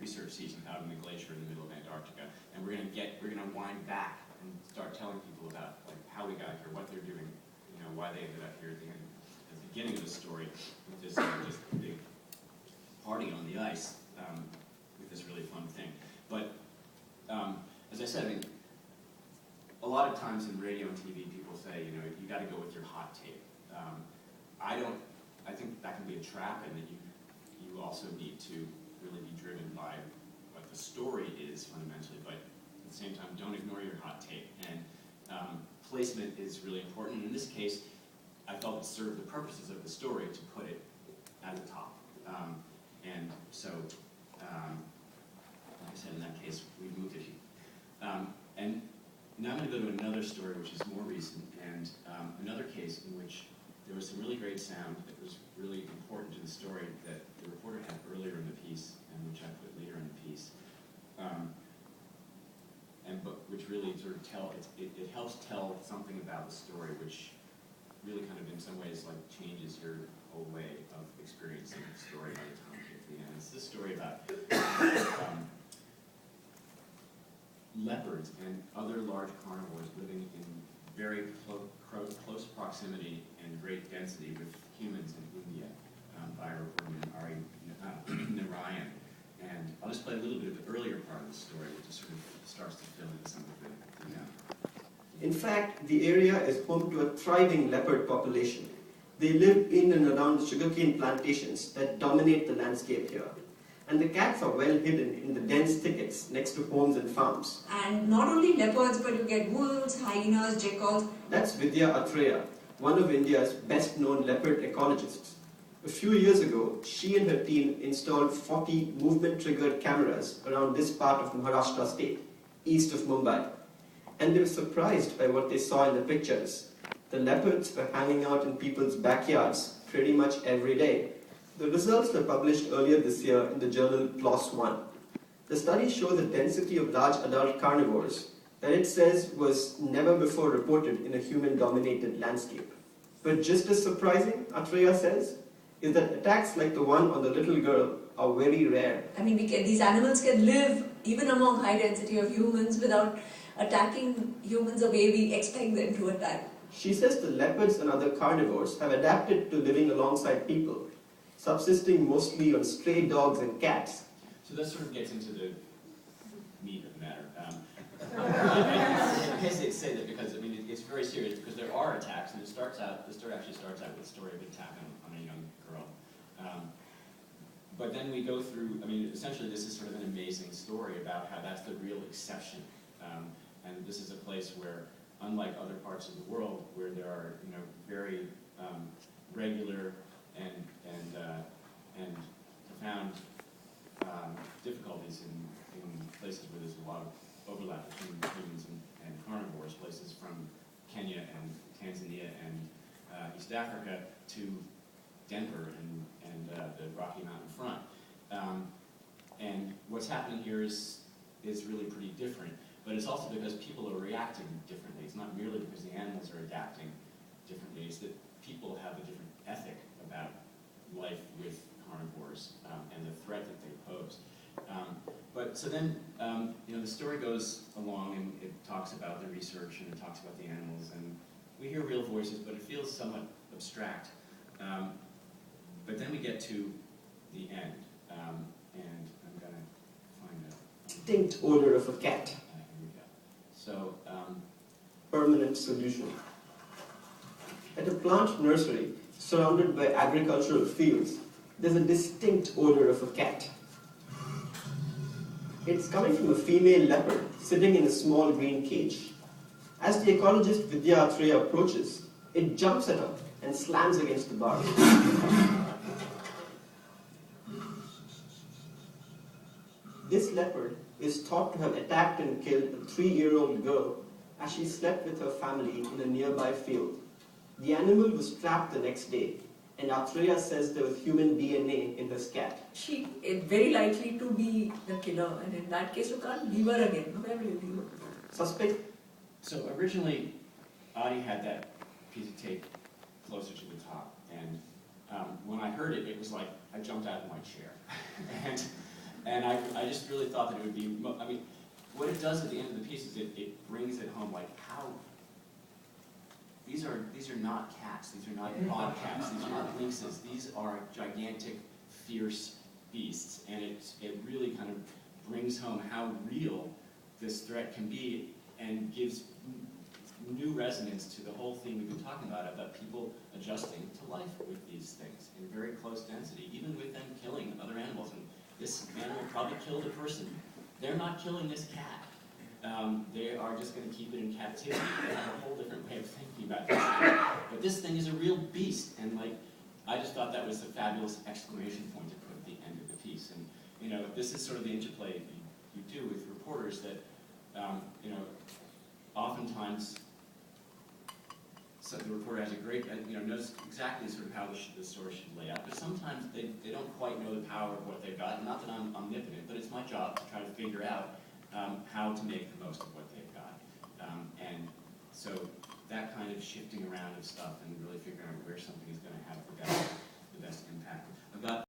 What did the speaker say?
research season out in the glacier in the middle of Antarctica, and we're gonna wind back and start telling people about like how we got here, what they're doing, you know, why they ended up here at the beginning of the story with this just big party on the ice with this really fun thing. But as I said, I mean, a lot of times in radio and TV, people say, you know, you got to go with your hot take. I think that can be a trap, and that you also need to really be driven by what the story is fundamentally, but at the same time, don't ignore your hot take. And placement is really important. In this case, I felt it served the purposes of the story to put it at the top. And so, like I said, in that case, we've moved it here. And now I'm going to go to another story which is more recent, and another case in which there was some really great sound that was really important to the story that the reporter had earlier in the piece, and which I put later in the piece, but which really sort of it helps tell something about the story, which really kind of in some ways like changes your whole way of experiencing the story by the time you get to the end. It's this story about leopards and other large carnivores living in very close proximity and great density with humans in India by a reporter named Ari Narayan. And I'll just play a little bit of the earlier part of the story, which just sort of starts to fill in some of the In fact, the area is home to a thriving leopard population. They live in and around the sugarcane plantations that dominate the landscape here. And the cats are well hidden in the dense thickets next to homes and farms. And not only leopards, but you get wolves, hyenas, jackals. That's Vidya Atreya, one of India's best-known leopard ecologists. A few years ago, she and her team installed 40 movement-triggered cameras around this part of Maharashtra state, east of Mumbai. And they were surprised by what they saw in the pictures. The leopards were hanging out in people's backyards pretty much every day. The results were published earlier this year in the journal PLOS ONE. The study shows a density of large adult carnivores that it says was never before reported in a human-dominated landscape. But just as surprising, Atreya says, is that attacks like the one on the little girl are very rare. I mean, these animals can live even among high density of humans without attacking humans the way we expect them to attack. She says the leopards and other carnivores have adapted to living alongside people, subsisting mostly on stray dogs and cats. So that sort of gets into the meat of the matter. I hesitate to say that because I mean it's very serious, because there are attacks, and the story actually starts out with a story of an attack on a young girl. But then we go through, I mean, essentially this is sort of an amazing story about how that's the real exception. And this is a place where, unlike other parts of the world, where there are, you know, very regular and profound difficulties in places where there's a lot of overlap between humans and carnivores, places from Kenya and Tanzania and East Africa to Denver and the Rocky Mountain front. And what's happening here is really pretty different, but it's also because people are reacting differently. It's not merely because the animals are adapting differently, it's that people have a different ethic about life with carnivores and the threat that they pose. But so then, you know, the story goes along and it talks about the research and it talks about the animals, and we hear real voices, but it feels somewhat abstract. But then we get to the end, and I'm going to find a distinct odor of a cat. Here we go. So, permanent solution. At a plant nursery surrounded by agricultural fields, there's a distinct odor of a cat. It's coming from a female leopard sitting in a small green cage. As the ecologist Vidya Atreya approaches, it jumps at her and slams against the bar. This leopard is thought to have attacked and killed a 3-year-old girl as she slept with her family in a nearby field. The animal was trapped the next day, and Atreya says there was human DNA in her scat. She is very likely to be the killer, and in that case you can't leave her again. Where will you leave her? Suspect? So originally, Adi had that piece of tape closer to the top, and when I heard it, it was like I jumped out of my chair. And And I just really thought that it would be, I mean, what it does at the end of the piece is it brings it home, like how, these are not cats, these are not bobcats, these are not lynxes, these are gigantic, fierce beasts, and it really kind of brings home how real this threat can be and gives new resonance to the whole thing we've been talking about people adjusting to life with these things in very close density, even with them killing other animals. And this animal probably killed a person. They're not killing this cat. They are just going to keep it in captivity. They have a whole different way of thinking about this. But this thing is a real beast, and like, I just thought that was a fabulous exclamation point to put at the end of the piece. And you know, this is sort of the interplay you do with reporters that, you know, oftentimes so the reporter has a great, you know, knows exactly sort of how the story should lay out, but sometimes they don't quite know the power of what they've got. Not that I'm omnipotent, but it's my job to try to figure out how to make the most of what they've got. And so that kind of shifting around of stuff and really figuring out where